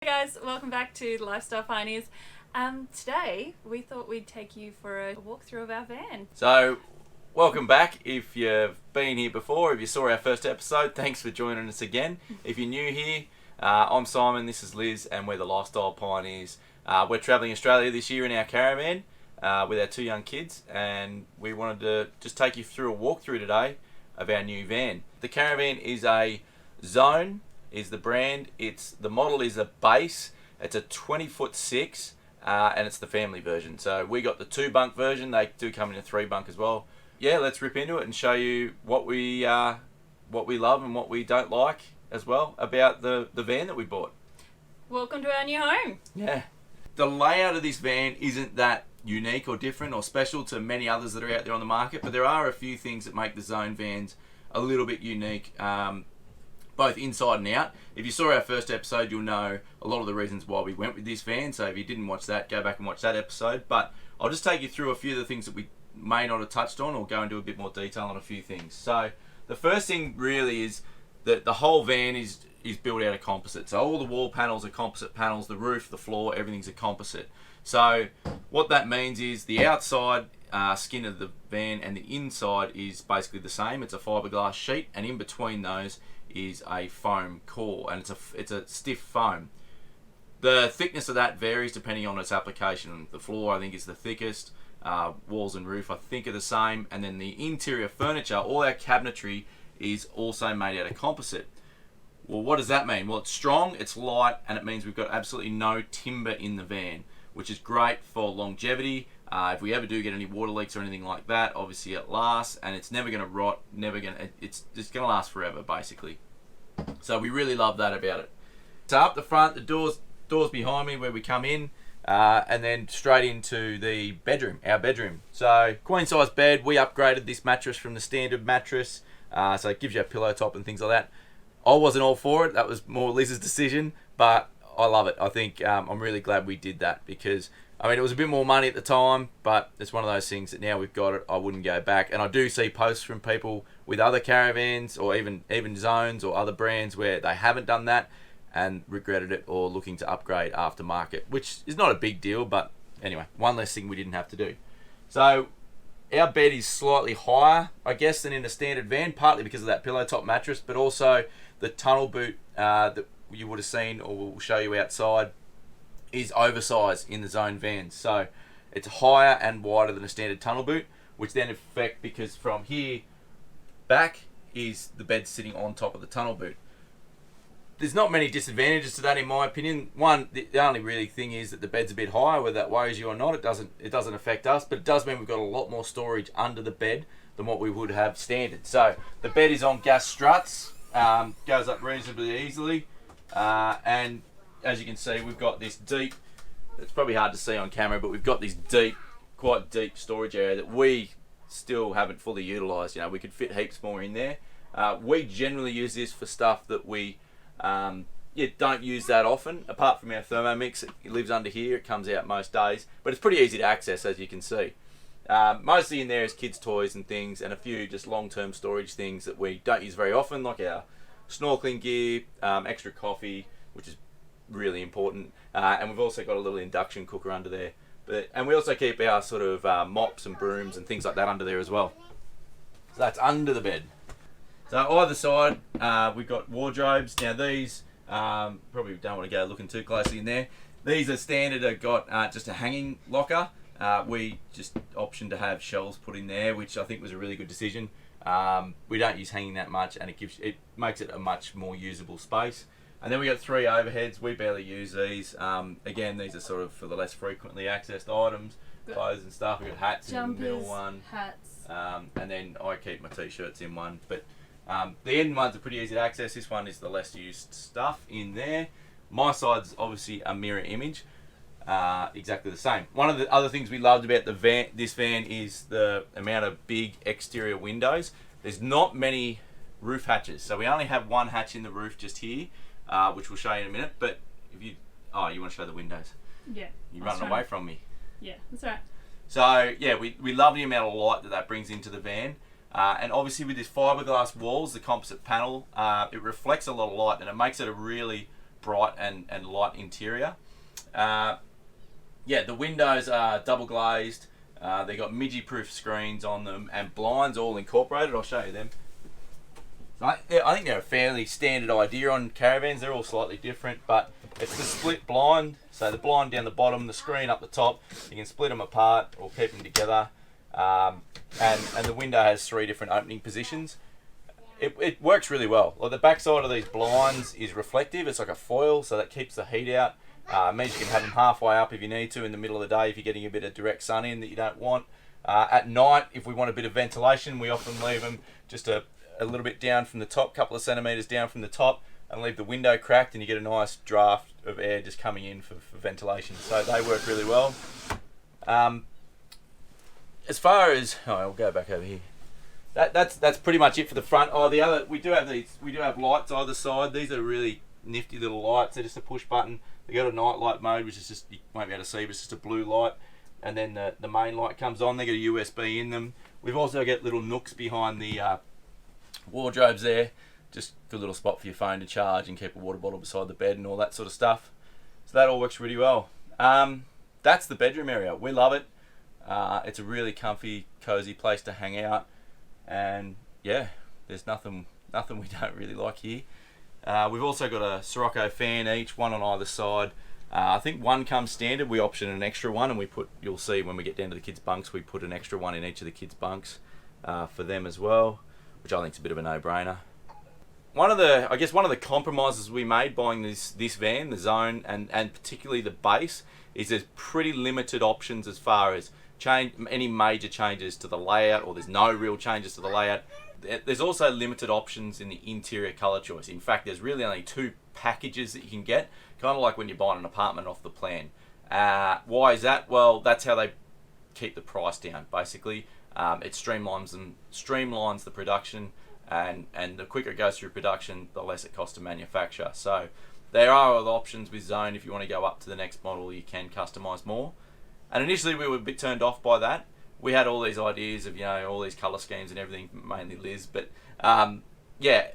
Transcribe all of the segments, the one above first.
Hey guys, welcome back to the Lifestyle Pioneers. Today we thought we'd take you for a walkthrough of our van. So, welcome back. If you've been here before, if you saw our first episode, thanks for joining us again. If you're new here, I'm Simon, this is Liz, and we're the Lifestyle Pioneers. We're travelling Australia this year in our caravan with our two young kids, and we wanted to just take you through a walkthrough today of our new van. The Caravan is a Zone, is the brand. The model is a base. It's a 20'6", and it's the family version. So we got the 2-bunk version. They do come in a 3-bunk as well. Yeah, let's rip into it and show you what we love and what we don't like as well about the van that we bought. Welcome to our new home. Yeah. The layout of this van isn't that unique or different or special to many others that are out there on the market, but there are a few things that make the Zone vans a little bit unique, both inside and out. If you saw our first episode, you'll know a lot of the reasons why we went with this van. So if you didn't watch that, go back and watch that episode. But I'll just take you through a few of the things that we may not have touched on, or go into a bit more detail on a few things. So the first thing really is that the whole van is built out of composite. So all the wall panels are composite panels, the roof, the floor, everything's a composite. So what that means is the outside skin of the van and the inside is basically the same. It's a fiberglass sheet, and in between those is a foam core, and it's a stiff foam. The thickness of that varies depending on its application. The floor, I think, is the thickest. Walls and roof, I think, are the same. And then the interior furniture, all our cabinetry, is also made out of composite. Well, what does that mean? Well, it's strong, it's light, and it means we've got absolutely no timber in the van, which is great for longevity. If we ever do get any water leaks or anything like that, obviously it lasts, and it's never going to rot, it's just going to last forever, basically. So we really love that about it. So up the front, the doors behind me where we come in, and then straight into the bedroom, our bedroom. So queen size bed, we upgraded this mattress from the standard mattress, so it gives you a pillow top and things like that. I wasn't all for it, that was more Liz's decision, but I love it. I think I'm really glad we did that, because I mean, it was a bit more money at the time, but it's one of those things that now we've got it, I wouldn't go back. And I do see posts from people with other caravans, or even Zones or other brands, where they haven't done that and regretted it, or looking to upgrade aftermarket, which is not a big deal, but anyway, one less thing we didn't have to do. So our bed is slightly higher, I guess, than in a standard van, partly because of that pillow top mattress, but also the tunnel boot that you would have seen, or we'll show you outside, is oversized in the Zone vans. So it's higher and wider than a standard tunnel boot, which then affect, because from here back is the bed sitting on top of the tunnel boot. There's not many disadvantages to that, in my opinion. One, the only really thing is that the bed's a bit higher. Whether that worries you or not, it doesn't affect us, but it does mean we've got a lot more storage under the bed than what we would have standard. So the bed is on gas struts, goes up reasonably easily, and as you can see, we've got this deep, it's probably hard to see on camera, but we've got this quite deep storage area that we still haven't fully utilised. You know, we could fit heaps more in there. We generally use this for stuff that we don't use that often, apart from our Thermomix. It lives under here, it comes out most days, but it's pretty easy to access, as you can see. Mostly in there is kids' toys and things, and a few just long-term storage things that we don't use very often, like our snorkeling gear, extra coffee, which is really important, and we've also got a little induction cooker under there, and we also keep our sort of mops and brooms and things like that under there as well. So that's under the bed. So either side, we've got wardrobes. Now these, probably don't want to go looking too closely in there. These are standard. I've got just a hanging locker. We just optioned to have shelves put in there, which I think was a really good decision. We don't use hanging that much, and it makes it a much more usable space. And then we got 3 overheads. We barely use these. Again, these are sort of for the less frequently accessed items, clothes and stuff. We've got hats in the middle one. Hats. And then I keep my t-shirts in one. But the end ones are pretty easy to access. This one is the less used stuff in there. My side's obviously a mirror image. Exactly the same. One of the other things we loved about this van is the amount of big exterior windows. There's not many roof hatches. So we only have one hatch in the roof just here, which we'll show you in a minute. But if you want to show the windows? Yeah. You're running away from me. Yeah, that's right. So yeah, we love the amount of light that brings into the van. And obviously with this fiberglass walls, the composite panel, it reflects a lot of light, and it makes it a really bright and light interior. Yeah, the windows are double glazed. They got midgie-proof screens on them and blinds all incorporated. I'll show you them. I think they're a fairly standard idea on caravans. They're all slightly different, but it's the split blind. So the blind down the bottom, the screen up the top. You can split them apart or keep them together. And the window has 3 different opening positions. It works really well. Like the back side of these blinds is reflective. It's like a foil, so that keeps the heat out. Means you can have them halfway up if you need to in the middle of the day if you're getting a bit of direct sun in that you don't want. At night, if we want a bit of ventilation, we often leave them just a little bit down from the top, couple of centimetres down from the top, and leave the window cracked, and you get a nice draft of air just coming in for ventilation. So they work really well. As far as I'll go back over here. That's pretty much it for the front. We do have lights either side. These are really nifty little lights. They're just a push button. They got a night light mode, which is just, you won't be able to see, but it's just a blue light. And then the main light comes on. They got a USB in them. We've also got little nooks behind the wardrobes there, just a little spot for your phone to charge and keep a water bottle beside the bed and all that sort of stuff. So that all works really well. That's the bedroom area. We love it. It's a really comfy, cozy place to hang out. And yeah, there's nothing we don't really like here. We've also got a Sirocco fan each, one on either side. I think one comes standard. We option an extra one, and you'll see when we get down to the kids' bunks, we put an extra one in each of the kids' bunks for them as well, which I think is a bit of a no-brainer. One of the compromises we made buying this van, the Zone, and particularly the base, is there's pretty limited options as far as any major changes to the layout, or there's no real changes to the layout. There's also limited options in the interior colour choice. In fact, there's really only 2 packages that you can get, kind of like when you're buying an apartment off the plan. Why is that? Well, that's how they keep the price down, basically. It streamlines the production, and the quicker it goes through production, the less it costs to manufacture. So there are other options with Zone. If you want to go up to the next model, you can customise more. And initially we were a bit turned off by that. We had all these ideas of, all these colour schemes and everything, mainly Liz, but yeah,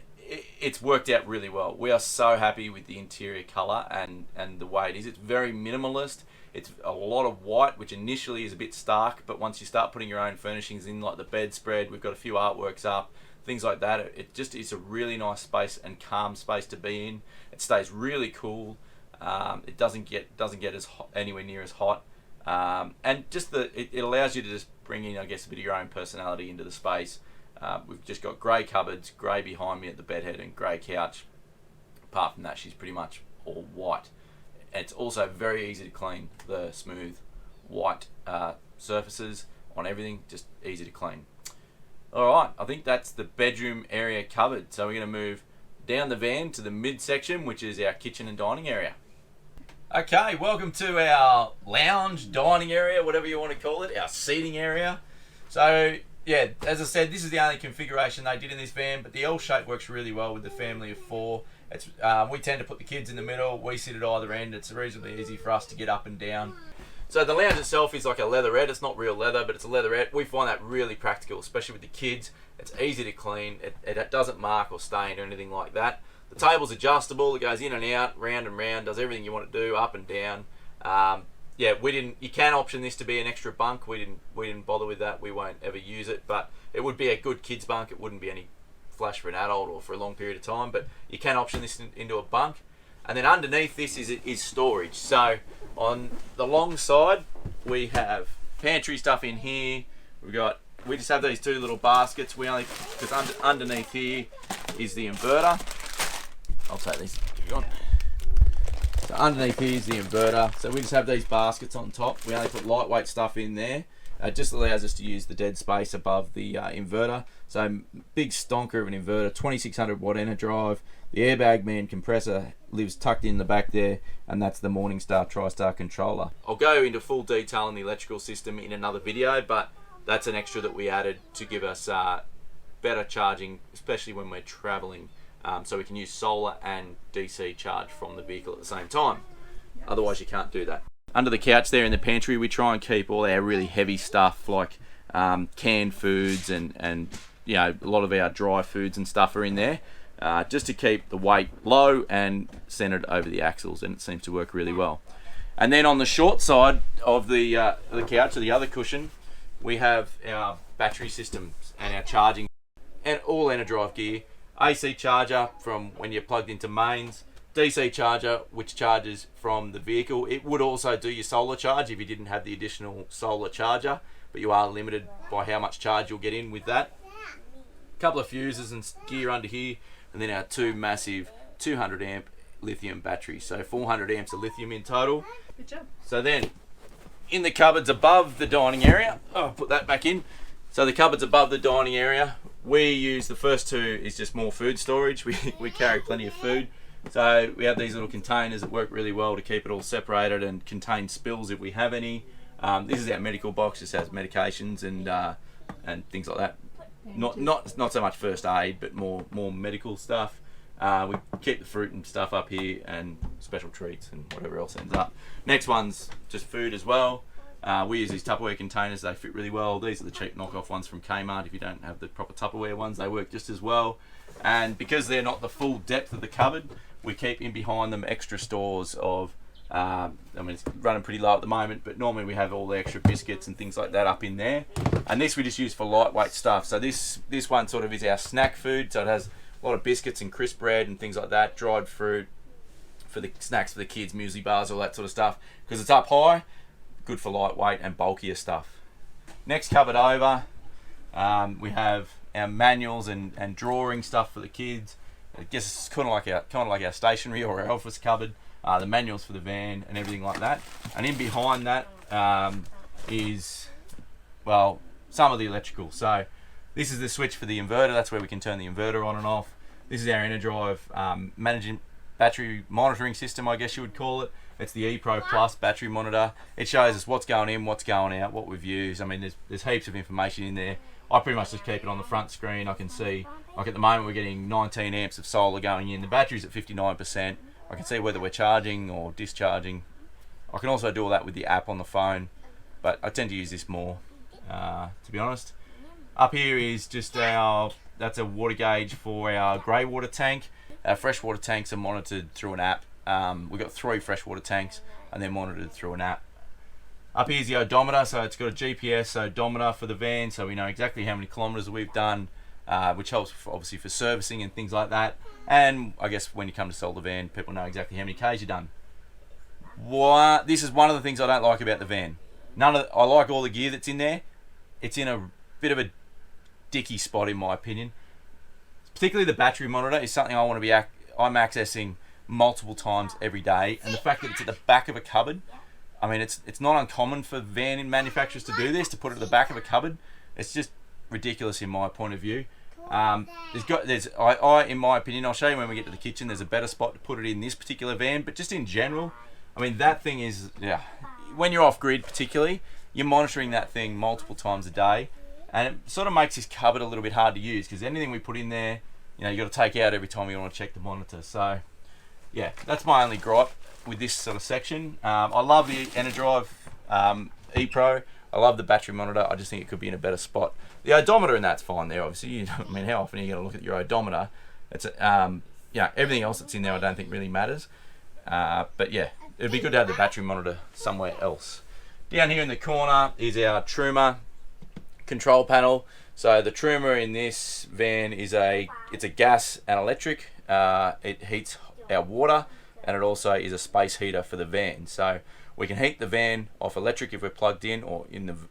it's worked out really well. We are so happy with the interior colour and the way it is. It's very minimalist. It's a lot of white, which initially is a bit stark, but once you start putting your own furnishings in, like the bedspread, we've got a few artworks up, things like that. It's a really nice space and calm space to be in. It stays really cool. It doesn't get as hot, anywhere near as hot. And just it allows you to just bring in, I guess, a bit of your own personality into the space. We've just got grey cupboards, grey behind me at the bedhead, and grey couch. Apart from that, she's pretty much all white. And it's also very easy to clean. The smooth white surfaces on everything, just easy to clean. Alright, I think that's the bedroom area covered. So we're going to move down the van to the midsection, which is our kitchen and dining area. Okay, welcome to our lounge, dining area, whatever you want to call it, our seating area. So, yeah, as I said, this is the only configuration they did in this van, but the L shape works really well with the family of 4. We tend to put the kids in the middle, we sit at either end. It's reasonably easy for us to get up and down. So the lounge itself is like a leatherette. It's not real leather, but it's a leatherette. We find that really practical, especially with the kids. It's easy to clean. It doesn't mark or stain or anything like that. The table's adjustable. It goes in and out, round and round, does everything you want to do, up and down. Yeah, you can option this to be an extra bunk. We didn't bother with that. We won't ever use it, but it would be a good kids bunk. It wouldn't be any flash for an adult or for a long period of time, but you can option this into a bunk. And then underneath this is storage. So on the long side, we have pantry stuff in here. We just have these 2 little baskets. Because underneath here is the inverter. I'll take these. So underneath here is the inverter. So we just have these baskets on top. We only put lightweight stuff in there. It just allows us to use the dead space above the inverter. So big stonker of an inverter, 2600 watt Enerdrive. The Airbag Man compressor lives tucked in the back there, and that's the Morningstar TriStar controller. I'll go into full detail on the electrical system in another video, but that's an extra that we added to give us better charging, especially when we're traveling. So we can use solar and DC charge from the vehicle at the same time. Otherwise you can't do that. Under the couch there in the pantry, we try and keep all our really heavy stuff like canned foods and a lot of our dry foods and stuff are in there. just to keep the weight low and centered over the axles, and it seems to work really well. And then on the short side of the couch, or the other cushion, we have our battery systems and our charging and all Enerdrive gear. AC charger from when you're plugged into mains, DC charger which charges from the vehicle. It would also do your solar charge if you didn't have the additional solar charger, but you are limited by how much charge you'll get in with that. A couple of fuses and gear under here, and then our two massive 200 amp lithium batteries, so 400 amps of lithium in total. Good job. So then in the cupboards above the dining area, I'll put that back in. So the cupboards above the dining area, we use the first two is just more food storage. We carry plenty of food. So we have these little containers that work really well to keep it all separated and contain spills if we have any. This is our medical box. This has medications and things like that. Not so much first aid, but more medical stuff. We keep the fruit and stuff up here, and special treats and whatever else ends up. Next one's just food as well. We use these Tupperware containers. They fit really well. These are the cheap knockoff ones from Kmart. If you don't have the proper Tupperware ones, they work just as well. And because they're not the full depth of the cupboard, we keep in behind them extra stores of, I mean, it's running pretty low at the moment, but normally we have all the extra biscuits and things like that up in there. And this we just use for lightweight stuff. So this one sort of is our snack food. So it has a lot of biscuits and crisp bread and things like that, dried fruit for the snacks for the kids, muesli bars, all that sort of stuff. Because it's up high, good for lightweight and bulkier stuff. Next cupboard over, we have our manuals and drawing stuff for the kids. I guess it's kind of like our stationery or our office cupboard. The manuals for the van and everything like that. And in behind that is, well, some of the electrical. So this is the switch for the inverter. That's where we can turn the inverter on and off. This is our Enerdrive managing battery monitoring system, I guess you would call it. It's the ePro Plus battery monitor. It shows us what's going in, what's going out, what we've used. I mean, there's heaps of information in there. I pretty much just keep it on the front screen. I can see, like at the moment, we're getting 19 amps of solar going in. The battery's at 59%. I can see whether we're charging or discharging. I can also do all that with the app on the phone, but I tend to use this more, to be honest. Up here is just that's a water gauge for our grey water tank. Our freshwater tanks are monitored through an app. We've got 3 freshwater tanks and they're monitored through an app. Up here's the odometer, so it's got a GPS odometer for the van, so we know exactly how many kilometres we've done, which helps obviously for servicing and things like that. And I guess when you come to sell the van, people know exactly how many Ks you've done. This is one of the things I don't like about the van. I like all the gear that's in there. It's in a bit of a dicky spot in my opinion. Particularly the battery monitor is something I want to be I'm accessing multiple times every day, and the fact that it's at the back of a cupboard, I mean, it's not uncommon for van manufacturers to do this, to put it at the back of a cupboard. It's just ridiculous in my point of view. In my opinion, I'll show you when we get to the kitchen, there's a better spot to put it in this particular van, but just in general, I mean, that thing is, when you're off grid particularly, you're monitoring that thing multiple times a day, and it sort of makes this cupboard a little bit hard to use, because anything we put in there, you got to take out every time you want to check the monitor. So yeah, that's my only gripe with this sort of section. I love the Enerdrive ePro. I love the battery monitor. I just think it could be in a better spot. The odometer and that's fine there, obviously. I mean, how often are you going to look at your odometer? It's everything else that's in there I don't think really matters. But yeah, it'd be good to have the battery monitor somewhere else. Down here in the corner is our Truma control panel. So the Truma in this van it's a gas and electric. It heats our water, and it also is a space heater for the van. So we can heat the van off electric if we're plugged in, or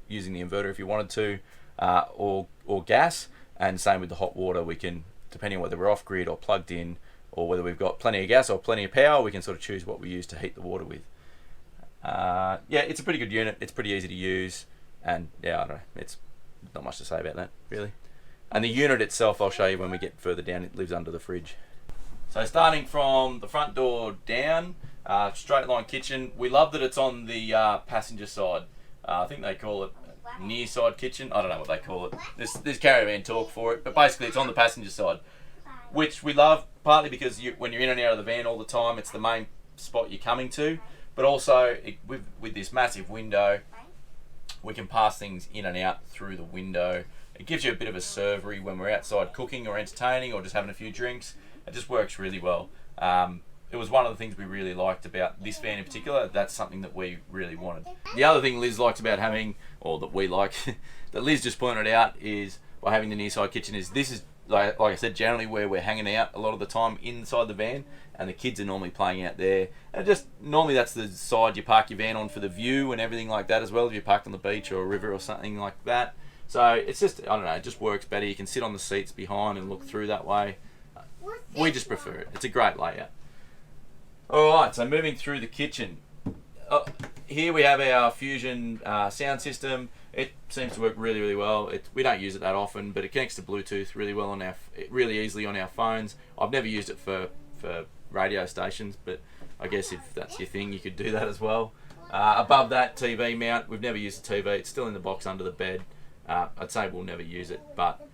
using the inverter if you wanted to, or gas. And same with the hot water. We can, depending on whether we're off grid or plugged in, or whether we've got plenty of gas or plenty of power, we can sort of choose what we use to heat the water with. It's a pretty good unit. It's pretty easy to use, and I don't know, it's not much to say about that really. And the unit itself, I'll show you when we get further down. It lives under the fridge. So starting from the front door down, straight line kitchen. We love that it's on the passenger side. I think they call it near side kitchen. I don't know what they call it. There's Caravan talk for it, but basically it's on the passenger side, which we love, partly because when you're in and out of the van all the time, it's the main spot you're coming to, but also with this massive window, we can pass things in and out through the window. It gives you a bit of a servery when we're outside cooking or entertaining or just having a few drinks. It just works really well. It was one of the things we really liked about this van in particular. That's something that we really wanted. The other thing Liz likes about having, or that we like, that Liz just pointed out, is by having the near side kitchen, is this is, like I said, generally where we're hanging out a lot of the time inside the van, and the kids are normally playing out there. And just normally that's the side you park your van on for the view and everything like that as well, if you're parked on the beach or a river or something like that. So it's just, I don't know, it just works better. You can sit on the seats behind and look through that way. We just prefer it. It's a great layout. Alright, so moving through the kitchen. Here we have our Fusion sound system. It seems to work really, really well. We don't use it that often, but it connects to Bluetooth really well really easily on our phones. I've never used it for radio stations, but I guess if that's your thing, you could do that as well. Above that, TV mount. We've never used the TV. It's still in the box under the bed. I'd say we'll never use it, but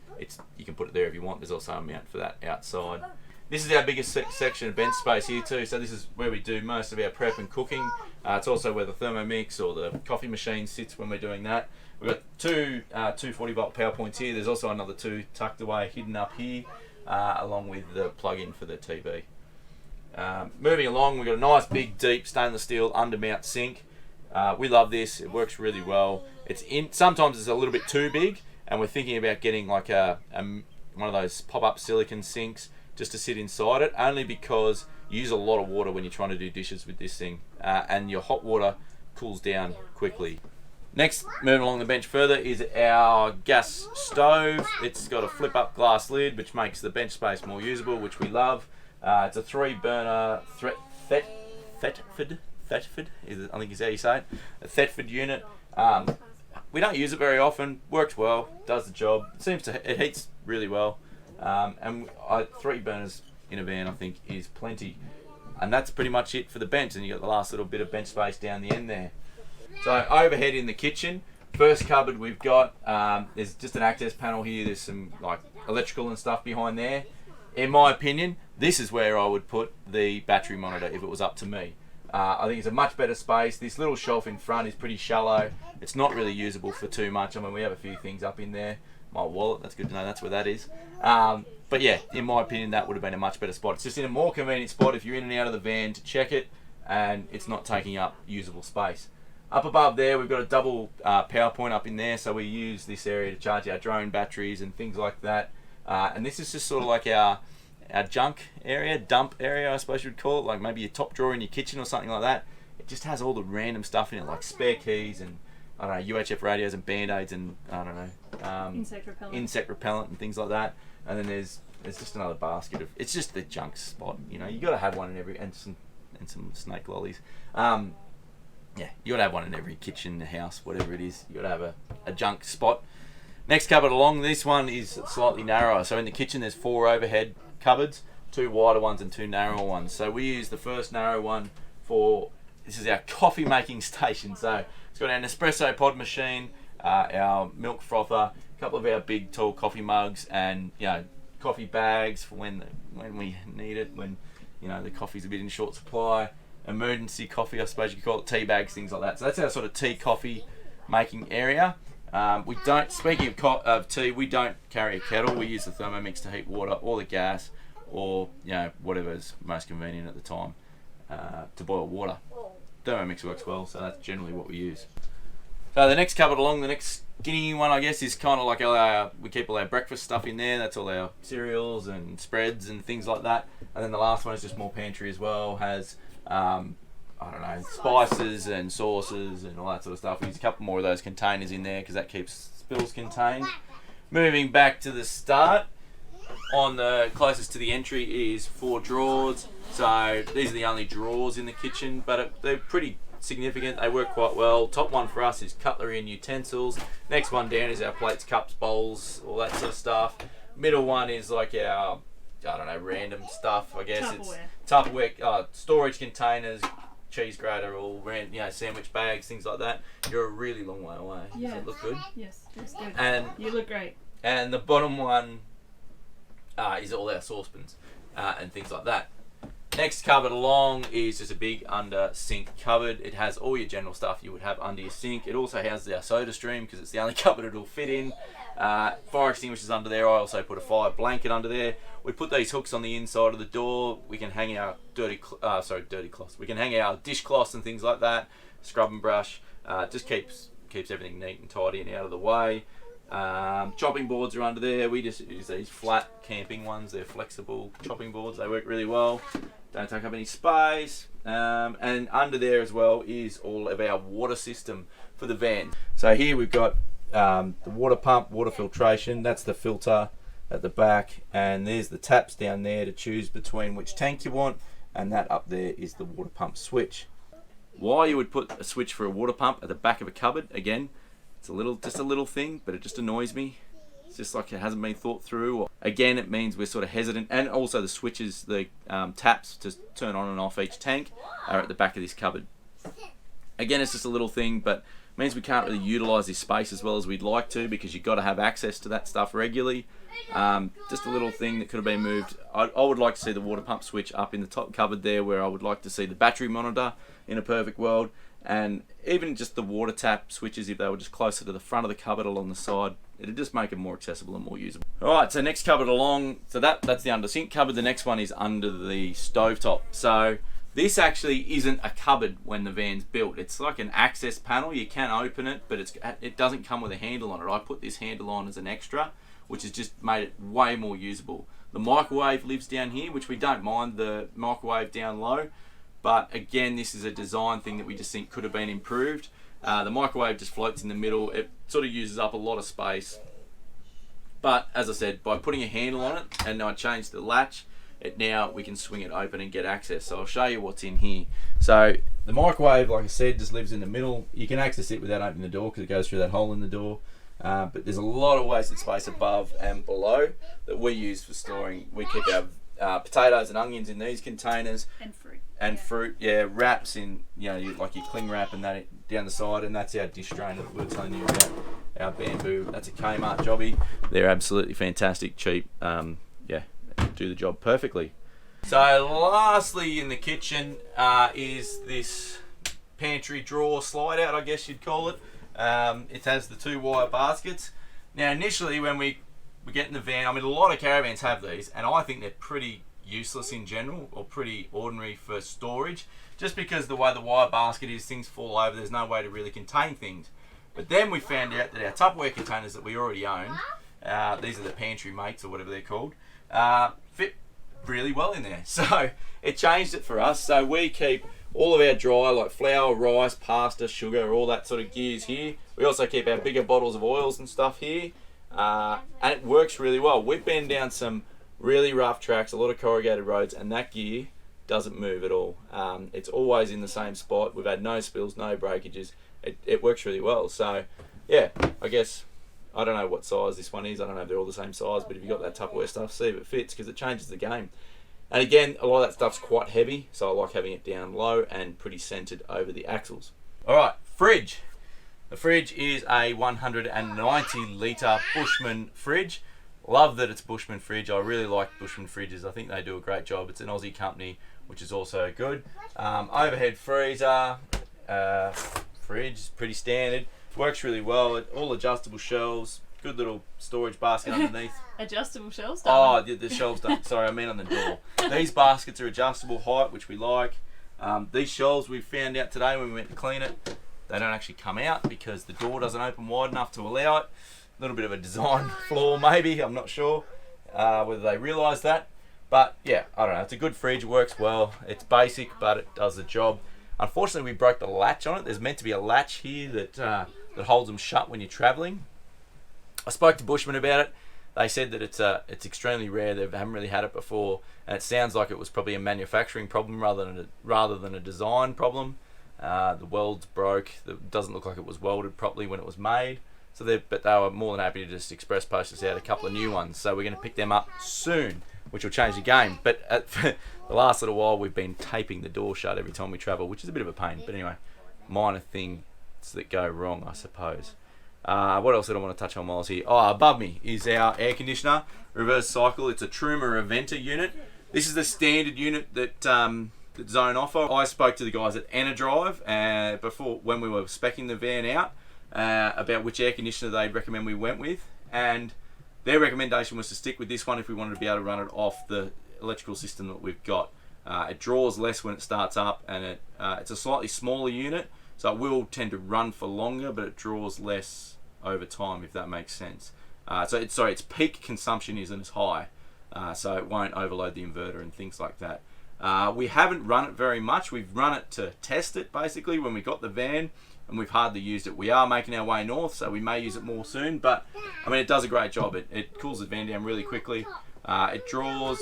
you can put it there if you want. There's also a mount for that outside. This is our biggest section of bench space here too, so this is where we do most of our prep and cooking. It's also where the Thermomix or the coffee machine sits when we're doing that. We've got two 240 volt power points here. There's also another two tucked away, hidden up here, along with the plug-in for the TV. Moving along, we've got a nice big deep stainless steel undermount sink. We love this, it works really well. Sometimes it's a little bit too big, and we're thinking about getting like one of those pop-up silicone sinks just to sit inside it, only because you use a lot of water when you're trying to do dishes with this thing, and your hot water cools down quickly. Next, moving along the bench further, is our gas stove. It's got a flip-up glass lid, which makes the bench space more usable, which we love. It's a 3-burner Thetford, I think is how you say it, a Thetford unit. We don't use it very often. Works well, does the job. It heats really well. And 3 burners in a van, I think, is plenty. And that's pretty much it for the bench. And you got the last little bit of bench space down the end there. So overhead in the kitchen, first cupboard we've got, there's just an access panel here. There's some like electrical and stuff behind there. In my opinion, this is where I would put the battery monitor if it was up to me. I think it's a much better space. This little shelf in front is pretty shallow. It's not really usable for too much. I mean, we have a few things up in there. My wallet, that's good to know, that's where that is. But yeah, in my opinion, that would have been a much better spot. It's just in a more convenient spot if you're in and out of the van to check it, and it's not taking up usable space. Up above there, we've got a double power point up in there, so we use this area to charge our drone batteries and things like that. And this is just sort of like our junk area, dump area, I suppose you would call it, like maybe your top drawer in your kitchen or something like that. It just has all the random stuff in it, like spare keys and, I don't know, UHF radios and band-aids and, I don't know, insect repellent and things like that. And then there's just another basket of, it's just the junk spot, you know. You got to have one in every, and some snake lollies. Yeah, you got to have one in every kitchen, house, whatever it is. You got to have a junk spot. Next cupboard along, this one is slightly narrower. So in the kitchen, there's 4 overhead cupboards, 2 wider ones and 2 narrower ones. So we use the first narrow one for, this is our coffee making station. So it's got our Nespresso pod machine, our milk frother, a couple of our big tall coffee mugs, and coffee bags for when we need it, when the coffee's a bit in short supply. Emergency coffee, I suppose you could call it, tea bags, things like that. So that's our sort of tea coffee making area. We don't, speaking of tea, we don't carry a kettle. We use the Thermomix to heat water, or the gas, or whatever's most convenient at the time to boil water. Thermomix works well, so that's generally what we use. So the next cupboard along, the next skinny one, I guess, is kind of like we keep all our breakfast stuff in there. That's all our cereals and spreads and things like that. And then the last one is just more pantry as well. Has I don't know, spices and sauces and all that sort of stuff. We use a couple more of those containers in there because that keeps spills contained. Moving back to the start, on the closest to the entry is 4 drawers. So these are the only drawers in the kitchen, but they're pretty significant. They work quite well. Top one for us is cutlery and utensils. Next one down is our plates, cups, bowls, all that sort of stuff. Middle one is like our, I don't know, random stuff, I guess. Tupperware. It's Tupperware, storage containers, cheese grater, all sandwich bags, things like that. You're a really long way away. Yeah. Does it look good? Yes, it's good. And you look great. And the bottom one is all our saucepans and things like that. Next cupboard along is just a big under sink cupboard. It has all your general stuff you would have under your sink. It also houses our soda stream because it's the only cupboard it'll fit in. Fire extinguishers under there. I also put a fire blanket under there. We put these hooks on the inside of the door. We can hang our dirty cloths. We can hang our dishcloths and things like that. Scrub and brush. Just keeps everything neat and tidy and out of the way. Chopping boards are under there. We just use these flat camping ones. They're flexible chopping boards. They work really well. Don't take up any space. And under there as well is all of our water system for the van. So here we've got the water pump, water filtration. That's the filter at the back, and there's the taps down there to choose between which tank you want, and that up there is the water pump switch. Why you would put a switch for a water pump at the back of a cupboard, again, it's just a little thing, but it just annoys me. It's just like it hasn't been thought through. Or, again, it means we're sort of hesitant. And also the switches, the taps to turn on and off each tank are at the back of this cupboard. Again, it's just a little thing, but means we can't really utilise this space as well as we'd like to, because you've got to have access to that stuff regularly. Just a little thing that could have been moved. I would like to see the water pump switch up in the top cupboard there, where I would like to see the battery monitor in a perfect world. And even just the water tap switches, if they were just closer to the front of the cupboard along the side, it'd just make it more accessible and more usable. Alright, so next cupboard along, so that's the under sink cupboard. The next one is under the stovetop. So this actually isn't a cupboard when the van's built. It's like an access panel. You can open it, but it doesn't come with a handle on it. I put this handle on as an extra, which has just made it way more usable. The microwave lives down here, which we don't mind the microwave down low. But again, this is a design thing that we just think could have been improved. The microwave just floats in the middle. It sort of uses up a lot of space. But as I said, by putting a handle on it, and I changed the latch, now we can swing it open and get access. So I'll show you what's in here. So the microwave, like I said, just lives in the middle. You can access it without opening the door because it goes through that hole in the door. But there's a lot of wasted space above and below that we use for storing. We keep our potatoes and onions in these containers. And fruit, yeah, wraps in, like your cling wrap and that down the side, and that's our dish strainer that we were telling you about, our bamboo. That's a Kmart jobby. They're absolutely fantastic, cheap, do the job perfectly. So lastly in the kitchen is this pantry drawer slide out, I guess you'd call it. It has the 2 wire baskets. Now initially when we get in the van, a lot of caravans have these, and I think they're pretty useless in general, or pretty ordinary for storage, just because the way the wire basket is, things fall over, there's no way to really contain things. But then we found out that our Tupperware containers that we already own, these are the pantry mates or whatever they're called, fit really well in there. So it changed it for us. So we keep all of our dry, like flour, rice, pasta, sugar, all that sort of gears here. We also keep our bigger bottles of oils and stuff here, and it works really well. We've been down some really rough tracks, a lot of corrugated roads, and that gear doesn't move at all. It's always in the same spot. We've had no spills, no breakages. It works really well. So yeah, I guess, I don't know what size this one is. I don't know if they're all the same size, but if you've got that Tupperware stuff, see if it fits, because it changes the game. And again, a lot of that stuff's quite heavy, so I like having it down low and pretty centered over the axles. Alright, fridge. The fridge is a 190 litre Bushman fridge. Love that it's Bushman fridge. I really like Bushman fridges. I think they do a great job. It's an Aussie company, which is also good. Overhead freezer, fridge, pretty standard. Works really well. All adjustable shelves. Good little storage basket underneath. Adjustable shelves? Oh, the shelves don't. Sorry, I mean on the door. These baskets are adjustable height, which we like. These shelves we found out today when we went to clean it, they don't actually come out because the door doesn't open wide enough to allow it. A little bit of a design flaw maybe, I'm not sure whether they realise that. But yeah, I don't know, it's a good fridge, it works well. It's basic, but it does the job. Unfortunately, we broke the latch on it. There's meant to be a latch here that holds them shut when you're travelling. I spoke to Bushman about it. They said that it's extremely rare. They haven't really had it before, and it sounds like it was probably a manufacturing problem rather than a design problem. The welds broke. It doesn't look like it was welded properly when it was made. But they were more than happy to just express post us out a couple of new ones. So we're going to pick them up soon, which will change the game. But for the last little while, we've been taping the door shut every time we travel, which is a bit of a pain. But anyway, minor things that go wrong, I suppose. What else did I want to touch on while I was here? Oh, above me is our air conditioner, reverse cycle. It's a Truma Aventa unit. This is the standard unit that Zone offer. I spoke to the guys at Enerdrive before when we were speccing the van out about which air conditioner they'd recommend we went with, and their recommendation was to stick with this one if we wanted to be able to run it off the electrical system that we've got. It draws less when it starts up, and it's a slightly smaller unit, so it will tend to run for longer, but it draws less over time, if that makes sense. So its peak consumption isn't as high, so it won't overload the inverter and things like that. We haven't run it very much. We've run it to test it basically when we got the van, and we've hardly used it. We are making our way north, so we may use it more soon, but I mean, it does a great job. It cools the van down really quickly. It draws,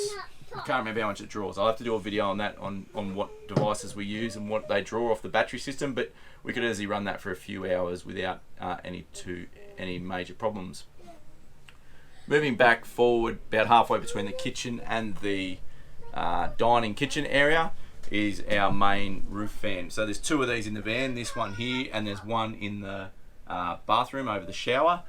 I can't remember how much it draws. I'll have to do a video on that, on what devices we use and what they draw off the battery system, but we could easily run that for a few hours without any major problems. Moving back forward, about halfway between the kitchen and the dining kitchen area is our main roof fan. So there's two of these in the van, this one here, and there's one in the bathroom over the shower.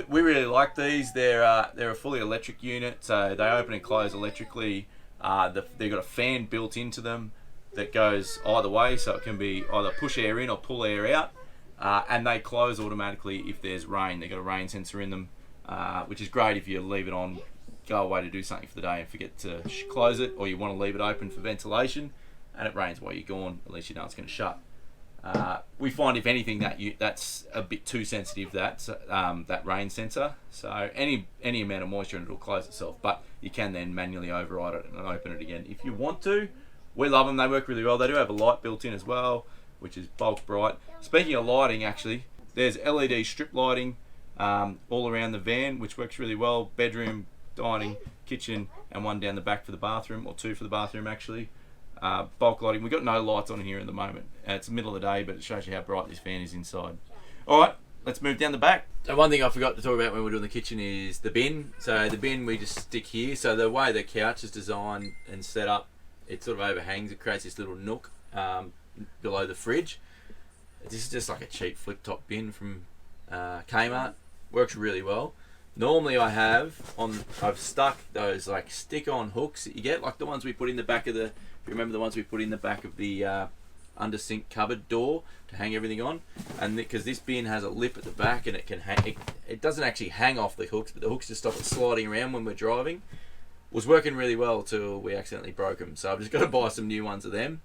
We really like these. They're a fully electric unit, so they open and close electrically. They've got a fan built into them that goes either way, so it can be either push air in or pull air out, and they close automatically if there's rain. They've got a rain sensor in them, which is great if you leave it on, go away to do something for the day and forget to close it, or you want to leave it open for ventilation and it rains while you're gone, at least you know it's going to shut. We find, if anything, that's a bit too sensitive, that rain sensor. So any amount of moisture and it'll close itself, but you can then manually override it and open it again if you want to. We love them, they work really well. They do have a light built in as well, which is bulk bright. Speaking of lighting, actually, there's LED strip lighting all around the van, which works really well. Bedroom, dining, kitchen, and one down the back for the bathroom, or two for the bathroom actually. Bulk lighting. We've got no lights on here at the moment. It's the middle of the day, but it shows you how bright this fan is inside. Alright, let's move down the back. So one thing I forgot to talk about when we're doing the kitchen is the bin. So the bin we just stick here. So the way the couch is designed and set up, it sort of overhangs. It creates this little nook below the fridge. This is just like a cheap flip top bin from Kmart. Works really well. Normally I've stuck those like stick-on hooks that you get, like the ones we put in the back of the, if you remember the ones we put in the back of the under sink cupboard door to hang everything on. And because this bin has a lip at the back and it can hang, it doesn't actually hang off the hooks, but the hooks just stop it sliding around when we're driving. Was working really well till we accidentally broke them, so I've just got to buy some new ones of them.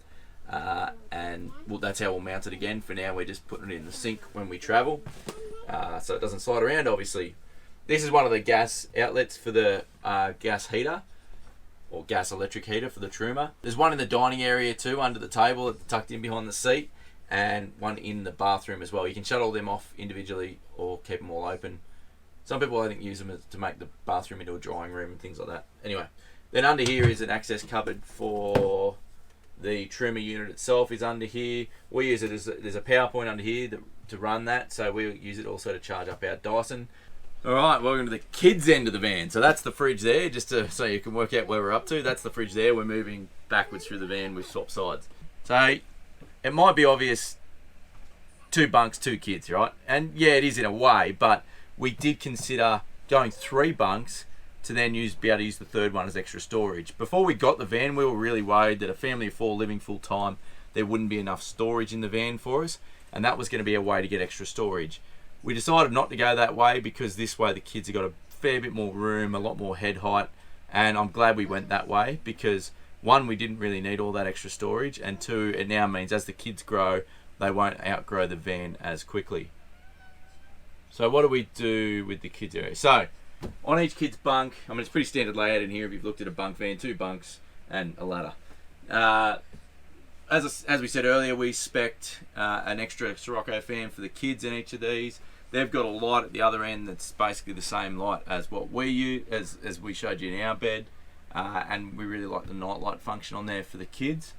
And well, that's how we'll mount it again. For now, we're just putting it in the sink when we travel, so it doesn't slide around, obviously. This is one of the gas outlets for the gas heater, or gas electric heater for the Truma. There's one in the dining area too, under the table, tucked in behind the seat, and one in the bathroom as well. You can shut all them off individually or keep them all open. Some people, I think, use them to make the bathroom into a drying room and things like that. Anyway, then under here is an access cupboard for the Truma unit itself. Is under here. We use it as there's a power point under here to run that, so we use it also to charge up our Dyson. Alright, welcome to the kids' end of the van. So that's the fridge there, just so you can work out where we're up to. That's the fridge there. We're moving backwards through the van. We've swapped sides. So it might be obvious, 2 bunks, 2 kids, right? And yeah, it is in a way, but we did consider going 3 bunks to then be able to use the third one as extra storage. Before we got the van, we were really worried that a family of 4 living full time, there wouldn't be enough storage in the van for us, and that was going to be a way to get extra storage. We decided not to go that way because this way the kids have got a fair bit more room, a lot more head height, and I'm glad we went that way because 1, we didn't really need all that extra storage, and 2, it now means as the kids grow, they won't outgrow the van as quickly. So what do we do with the kids area? So on each kid's bunk, I mean, it's pretty standard layout in here if you've looked at a bunk van, 2 bunks and a ladder. As we said earlier, we spec'd an extra Sirocco fan for the kids in each of these. They've got a light at the other end that's basically the same light as what we use, as we showed you in our bed, and we really like the night light function on there for the kids.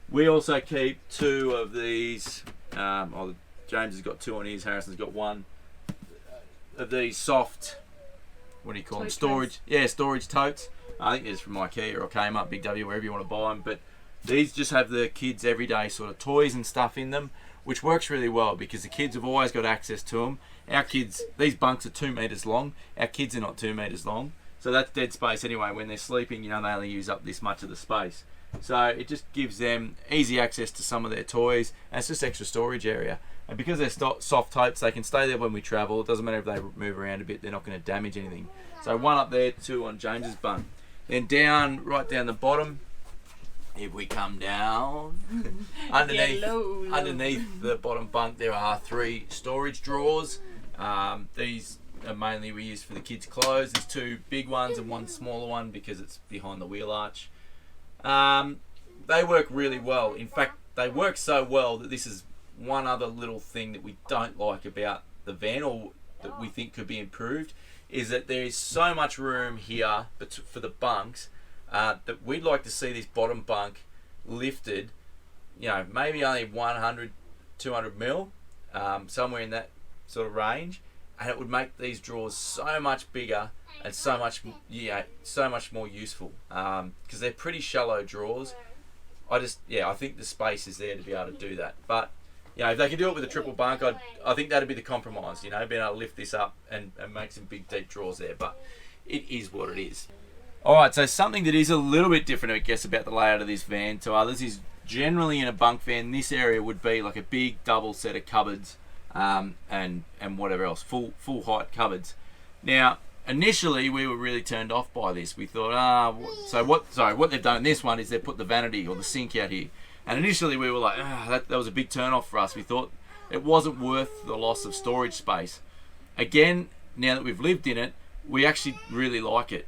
We also keep 2 of these. James has got 2 on his. Harrison's got 1 of these soft. What do you call them? Storage. Yeah, storage totes. I think it's from IKEA or Kmart, Big W, wherever you want to buy them. But these just have the kids' everyday sort of toys and stuff in them, which works really well because the kids have always got access to them. Our kids, these bunks are 2 meters long. Our kids are not 2 meters long, So that's dead space anyway. When they're sleeping, they only use up this much of the space. So it just gives them easy access to some of their toys, and it's just extra storage area. And because they're soft totes, they can stay there when we travel. It doesn't matter if they move around a bit, they're not going to damage anything. So one up there, two on James's bunk. Then right down the bottom, if we come down, underneath the bottom bunk, there are 3 storage drawers. These are mainly we use for the kids' clothes. There's 2 big ones and 1 smaller one because it's behind the wheel arch. They work really well. In fact, they work so well that this is one other little thing that we don't like about the van, or that we think could be improved, is that there is so much room here for the bunks that we'd like to see this bottom bunk lifted, maybe only 100, 200 mil, somewhere in that sort of range, and it would make these drawers so much bigger and so much more useful, because they're pretty shallow drawers. I think the space is there to be able to do that. But if they can do it with a triple bunk, I think that'd be the compromise. Being able to lift this up and make some big deep drawers there. But it is what it is. All right, so something that is a little bit different, I guess, about the layout of this van to others is generally in a bunk van, this area would be like a big double set of cupboards, and whatever else, full height cupboards. Now, initially, we were really turned off by this. We thought, what they've done in this one is they've put the vanity or the sink out here. And initially we were like, that was a big turn off for us. We thought it wasn't worth the loss of storage space. Again, now that we've lived in it, we actually really like it.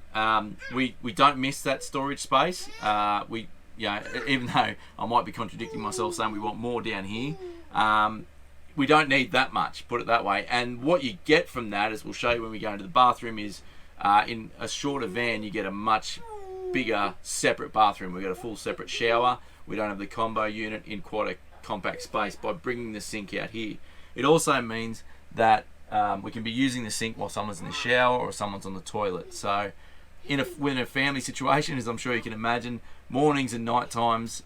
We don't miss that storage space. Even though I might be contradicting myself saying we want more down here, we don't need that much, put it that way. And what you get from that, as we'll show you when we go into the bathroom, is in a shorter van you get a much bigger separate bathroom. We've got a full separate shower. We don't have the combo unit in quite a compact space by bringing the sink out here. It also means that we can be using the sink while someone's in the shower or someone's on the toilet. So in a family situation, as I'm sure you can imagine, mornings and night times,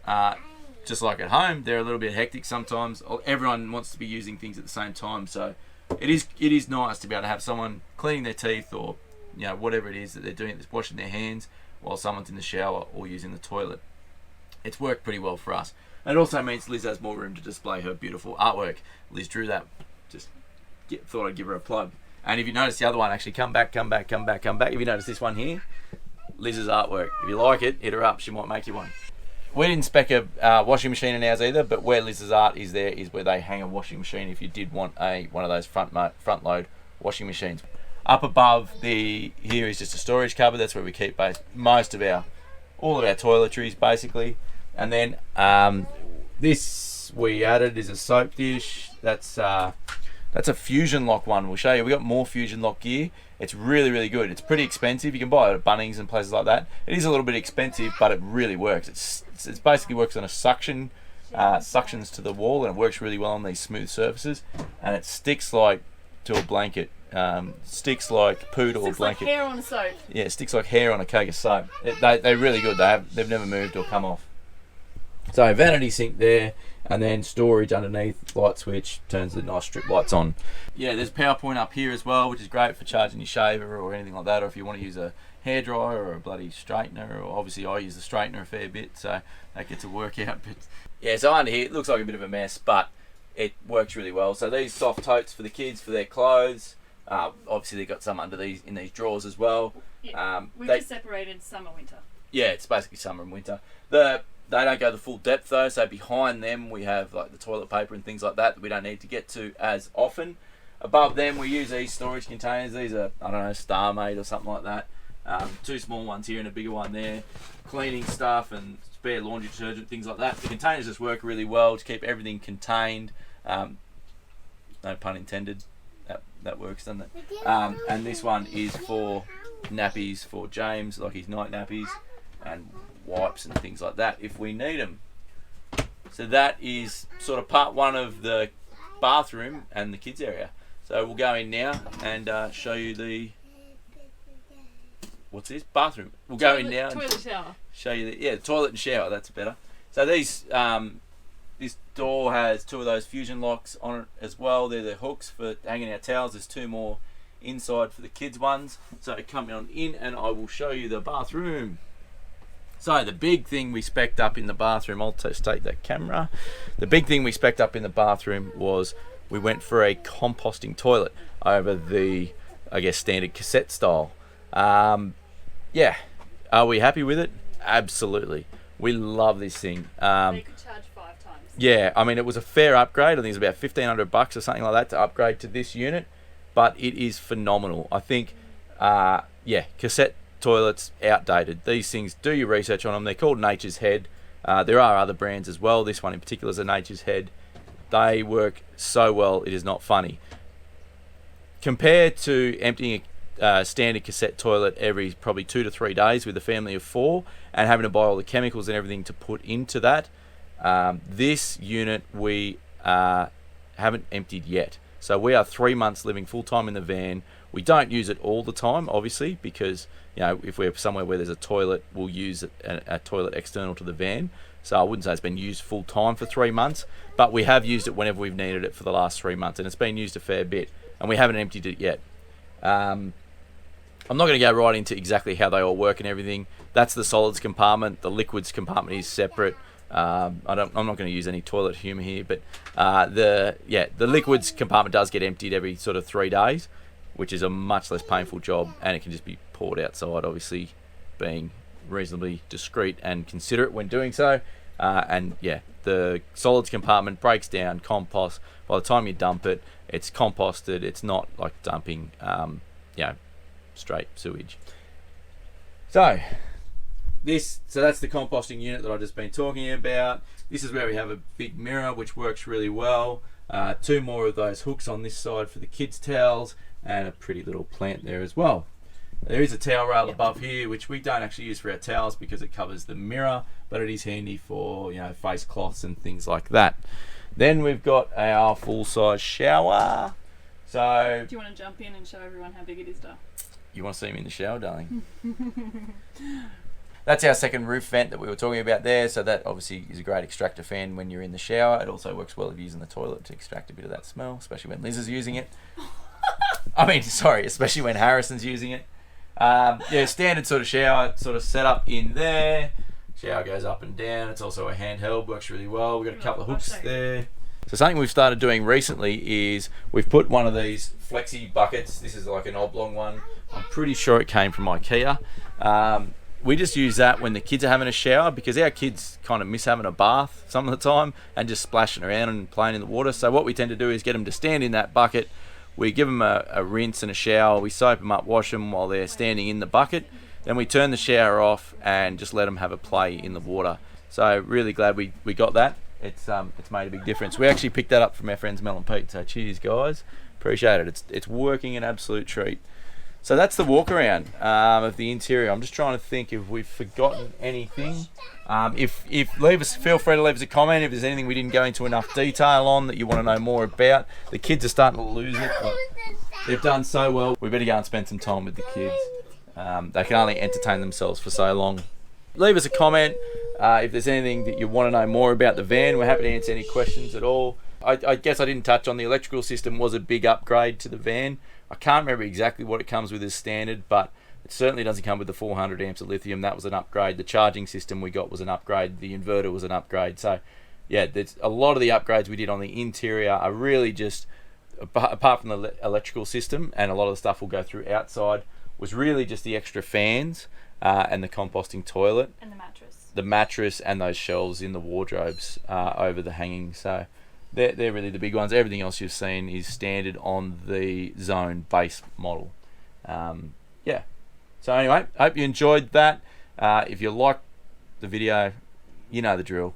just like at home, they're a little bit hectic sometimes. Everyone wants to be using things at the same time. So it is nice to be able to have someone cleaning their teeth or whatever it is that they're doing, that's washing their hands while someone's in the shower or using the toilet. It's worked pretty well for us. And it also means Liz has more room to display her beautiful artwork. Liz drew that. Thought I'd give her a plug. And if you notice the other one, actually come back. If you notice this one here, Liz's artwork. If you like it, hit her up. She might make you one. We didn't spec a washing machine in ours either, but where Liz's art is there is where they hang a washing machine if you did want one of those front load washing machines. Up above here is just a storage cupboard. That's where we keep most of all of our toiletries basically. And then this we added is a soap dish. That's a Fusion Lock one. We'll show you. We got more Fusion Lock gear. It's really, really good. It's pretty expensive. You can buy it at Bunnings and places like that. It is a little bit expensive, but it really works. It basically works on a suctions to the wall, and it works really well on these smooth surfaces. And it sticks like to a blanket. Sticks like poo to a blanket. Like hair on a soap. Yeah, it sticks like hair on a cake of soap. They're really good. They've never moved or come off. So vanity sink there, and then storage underneath, light switch, turns the nice strip lights on. Yeah, there's power point up here as well, which is great for charging your shaver or anything like that, or if you want to use a hairdryer or a bloody straightener, or obviously I use the straightener a fair bit, so that gets a workout. But yeah, so under here it looks like a bit of a mess, but it works really well. So these soft totes for the kids, for their clothes. Obviously they've got some in these drawers as well. Yeah, we've just separated summer, winter. Yeah, it's basically summer and winter. They don't go the full depth though, so behind them we have like the toilet paper and things like that we don't need to get to as often. Above them we use these storage containers. These are, I don't know, Star Made or something like that. 2 small ones here and a bigger one there. Cleaning stuff and spare laundry detergent, things like that. The containers just work really well to keep everything contained. No pun intended. That works, doesn't it? And this one is for nappies for James, like his night nappies, and wipes and things like that if we need them. So that is sort of part one of the bathroom and the kids area. So we'll go in now and show you the bathroom. We'll go in now toilet shower. Show you the toilet and shower. That's better. So these this door has 2 of those Fusion locks on it as well. They're the hooks for hanging our towels. There's 2 more inside for the kids ones. So come on in and I will show you the bathroom. So the big thing we spec'd up in the bathroom, I'll just take that camera. The big thing we spec'd up in the bathroom was we went for a composting toilet over the, I guess, standard cassette style. Yeah, are we happy with it? Absolutely. We love this thing. They could charge 5 times. Yeah, I mean, it was a fair upgrade. I think it's about $1,500 or something like that to upgrade to this unit, but it is phenomenal. I think, yeah, cassette toilets, outdated. These things, do your research on them. They're called Nature's Head. There are other brands as well. This one in particular is a Nature's Head. They work so well, it is not funny. Compared to emptying a standard cassette toilet every probably 2 to 3 days with a family of 4 and having to buy all the chemicals and everything to put into that, this unit we haven't emptied yet. So we are 3 months living full time in the van. We don't use it all the time, obviously, because if we're somewhere where there's a toilet, we'll use a toilet external to the van. So I wouldn't say it's been used full time for 3 months, but we have used it whenever we've needed it for the last 3 months, and it's been used a fair bit, and we haven't emptied it yet. I'm not going to go right into exactly how they all work and everything. That's the solids compartment. The liquids compartment is separate. I'm not going to use any toilet humour here, but the liquids compartment does get emptied every sort of 3 days, which is a much less painful job, and it can just be poured outside, obviously being reasonably discreet and considerate when doing so. And yeah, the solids compartment breaks down compost. By the time you dump it, it's composted. It's not like dumping straight sewage. So that's the composting unit that I've just been talking about. This is where we have a big mirror which works really well. 2 more of those hooks on this side for the kids' towels, and a pretty little plant there as well. There is a towel rail above here which we don't actually use for our towels because it covers the mirror, but it is handy for face cloths and things like that. Then we've got our full-size shower. So do you want to jump in and show everyone how big it is, Dar? You want to see me in the shower, darling? That's our second roof vent that we were talking about there. So that obviously is a great extractor fan when you're in the shower. It also works well if you're using the toilet to extract a bit of that smell, especially when Liz is using it. Especially when Harrison's using it. Standard sort of shower sort of setup in there. Shower goes up and down. It's also a handheld, works really well. We've got a couple of hooks there. So something we've started doing recently is we've put one of these flexi buckets. This is like an oblong one. I'm pretty sure it came from IKEA. We just use that when the kids are having a shower because our kids kind of miss having a bath some of the time and just splashing around and playing in the water. So what we tend to do is get them to stand in that bucket. We give them a rinse and a shower. We soap them up, wash them while they're standing in the bucket. Then we turn the shower off and just let them have a play in the water. So really glad we got that. It's made a big difference. We actually picked that up from our friends Mel and Pete. So cheers, guys. Appreciate it. It's working an absolute treat. So that's the walk around of the interior. I'm just trying to think if we've forgotten anything. Feel free to leave us a comment if there's anything we didn't go into enough detail on that you want to know more about. The kids are starting to lose it, but they've done so well. We better go and spend some time with the kids. They can only entertain themselves for so long. Leave us a comment if there's anything that you want to know more about the van. We're happy to answer any questions at all. I guess I didn't touch on the electrical system was a big upgrade to the van. I can't remember exactly what it comes with as standard, but it certainly doesn't come with the 400 amps of lithium. That was an upgrade. The charging system we got was an upgrade. The inverter was an upgrade. So yeah, there's a lot of the upgrades we did on the interior are really just, apart from the electrical system, and a lot of the stuff will go through outside, was really just the extra fans and the composting toilet. And the mattress. The mattress and those shelves in the wardrobes over the hanging. So they're really the big ones. Everything else you've seen is standard on the Zone base model. So anyway, hope you enjoyed that. If you like the video, you know the drill.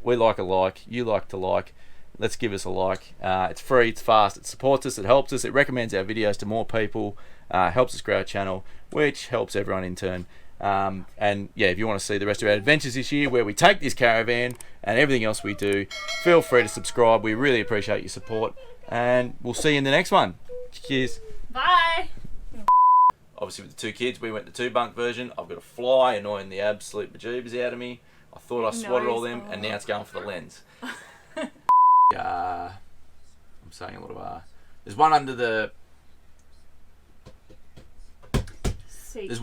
We like a like, you like to like. Let's give us a like. It's free, it's fast, it supports us, it helps us, it recommends our videos to more people, helps us grow our channel, which helps everyone in turn. And yeah, if you want to see the rest of our adventures this year where we take this caravan and everything else we do, feel free to subscribe. We really appreciate your support, and we'll see you in the next one. Cheers. Bye. Obviously with the 2 kids, we went the 2-bunk version. I've got a fly annoying the absolute bejeebers out of me. I thought I swatted all them, and now it's going for the lens. I'm saying a lot of there's one under the seat. There's